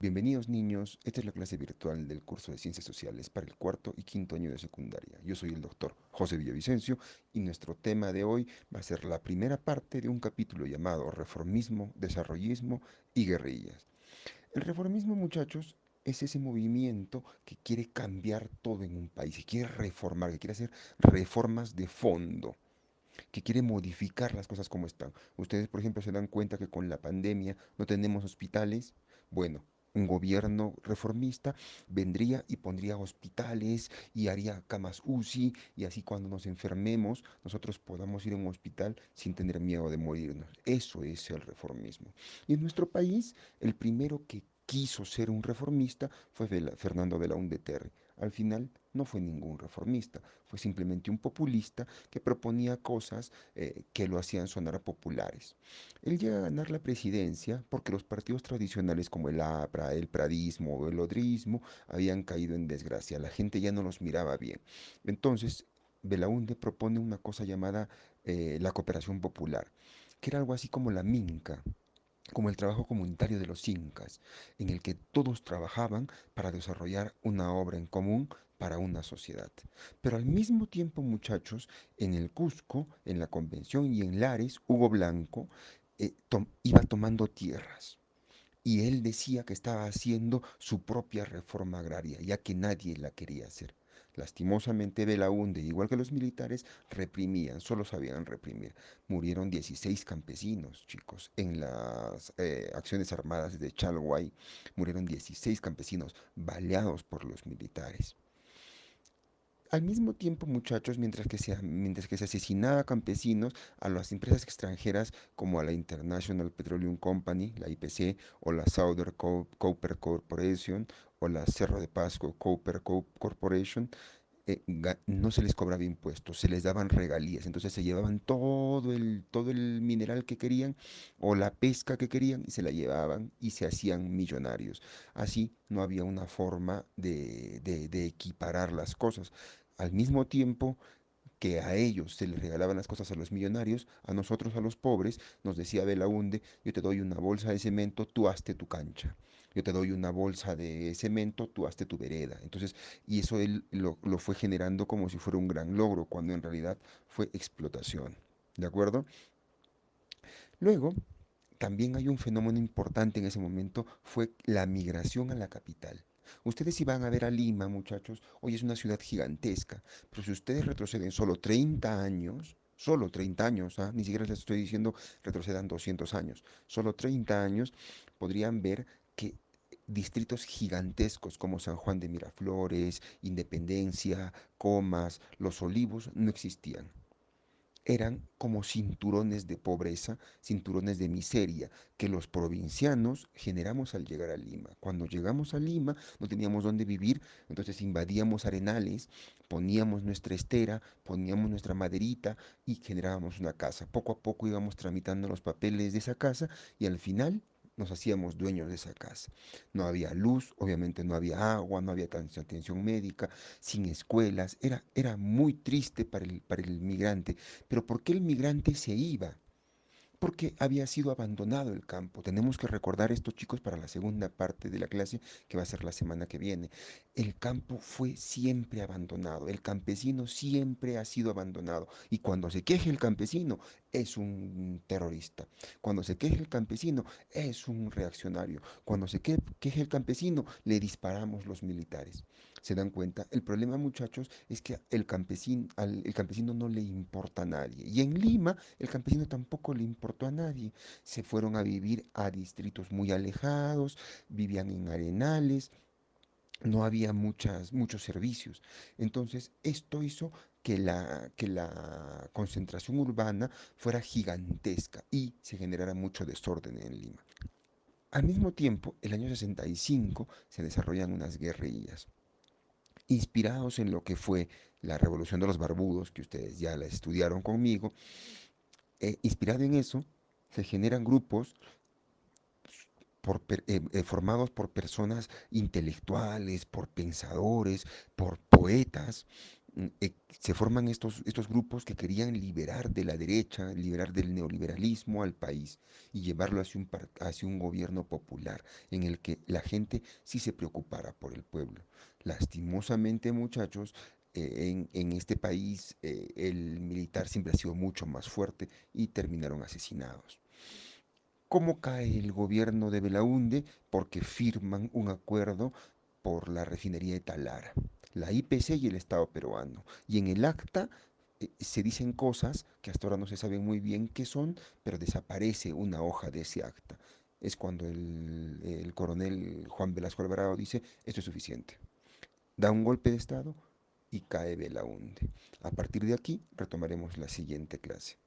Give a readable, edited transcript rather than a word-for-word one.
Bienvenidos niños, esta es la clase virtual del curso de Ciencias Sociales para el cuarto y quinto año de secundaria. Yo soy el doctor José Villavicencio y nuestro tema de hoy va a ser la primera parte de un capítulo llamado Reformismo, Desarrollismo y Guerrillas. El reformismo, muchachos, es ese movimiento que quiere cambiar todo en un país, que quiere reformar, que quiere hacer reformas de fondo, que quiere modificar las cosas como están. Ustedes, por ejemplo, se dan cuenta que con la pandemia no tenemos hospitales. Bueno, un gobierno reformista vendría y pondría hospitales y haría camas UCI y así cuando nos enfermemos nosotros podamos ir a un hospital sin tener miedo de morirnos. Eso es el reformismo. Y en nuestro país, el primero que quiso ser un reformista fue Fernando Belaúnde Terry. Al final no fue ningún reformista, fue simplemente un populista que proponía cosas que lo hacían sonar populares. Él llega a ganar la presidencia porque los partidos tradicionales como el APRA, el pradismo o el odrismo habían caído en desgracia. La gente ya no los miraba bien. Entonces, Belaúnde propone una cosa llamada la cooperación popular, que era algo así como la minca, como el trabajo comunitario de los incas, en el que todos trabajaban para desarrollar una obra en común para una sociedad. Pero al mismo tiempo, muchachos, en el Cusco, en la Convención y en Lares, Hugo Blanco iba tomando tierras. Y él decía que estaba haciendo su propia reforma agraria, ya que nadie la quería hacer. Lastimosamente Belaúnde, igual que los militares, reprimían, solo sabían reprimir. Murieron 16 campesinos, chicos, en las acciones armadas de Chalhuay. Murieron 16 campesinos baleados por los militares. Al mismo tiempo, muchachos, mientras que se asesinaba a campesinos, a las empresas extranjeras como a la International Petroleum Company, la IPC, o la Southern Copper Corporation, o la Cerro de Pasco Copper Corporation, no se les cobraba impuestos, se les daban regalías, entonces se llevaban todo el mineral que querían o la pesca que querían y se la llevaban y se hacían millonarios. Así no había una forma de equiparar las cosas. Al mismo tiempo que a ellos se les regalaban las cosas a los millonarios, a nosotros, a los pobres, nos decía Belaunde, yo te doy una bolsa de cemento, tú hazte tu cancha. Yo te doy una bolsa de cemento, tú hazte tu vereda. Entonces, y eso él lo fue generando como si fuera un gran logro, cuando en realidad fue explotación. ¿De acuerdo? Luego, también hay un fenómeno importante en ese momento, fue la migración a la capital. Ustedes si van a ver a Lima, muchachos, hoy es una ciudad gigantesca, pero si ustedes retroceden solo 30 años, ¿ah? Ni siquiera les estoy diciendo retrocedan 200 años, solo 30 años, podrían ver que distritos gigantescos como San Juan de Miraflores, Independencia, Comas, Los Olivos no existían, eran como cinturones de pobreza, cinturones de miseria, que los provincianos generamos al llegar a Lima. Cuando llegamos a Lima no teníamos dónde vivir, entonces invadíamos arenales, poníamos nuestra estera, poníamos nuestra maderita y generábamos una casa. Poco a poco íbamos tramitando los papeles de esa casa y al final nos hacíamos dueños de esa casa. No había luz, obviamente no había agua, no había atención médica, sin escuelas. Era muy triste para el migrante. Pero ¿por qué el migrante se iba? Porque había sido abandonado el campo. Tenemos que recordar esto, chicos, para la segunda parte de la clase que va a ser la semana que viene. El campo fue siempre abandonado. El campesino siempre ha sido abandonado. Y cuando se queje el campesino, es un terrorista. Cuando se queje el campesino, es un reaccionario. Cuando se queje el campesino, le disparamos los militares. ¿Se dan cuenta? El problema, muchachos, es que el campesino no le importa a nadie. Y en Lima, el campesino tampoco le importó a nadie. Se fueron a vivir a distritos muy alejados, vivían en arenales, no había muchos servicios. Entonces, esto hizo que la concentración urbana fuera gigantesca y se generara mucho desorden en Lima. Al mismo tiempo, el año 65 se desarrollan unas guerrillas inspirados en lo que fue la Revolución de los Barbudos, que ustedes ya la estudiaron conmigo. Inspirado en eso, se generan grupos formados por personas intelectuales, por pensadores, por poetas, Se forman estos grupos que querían liberar de la derecha, liberar del neoliberalismo al país y llevarlo hacia un gobierno popular en el que la gente sí se preocupara por el pueblo. Lastimosamente, muchachos, en este país el militar siempre ha sido mucho más fuerte y terminaron asesinados. ¿Cómo cae el gobierno de Belaúnde? Porque firman un acuerdo por la refinería de Talara, la IPC y el Estado peruano. Y en el acta se dicen cosas que hasta ahora no se saben muy bien qué son, pero desaparece una hoja de ese acta. Es cuando el coronel Juan Velasco Alvarado dice, esto es suficiente. Da un golpe de Estado y cae Belaúnde. A partir de aquí retomaremos la siguiente clase.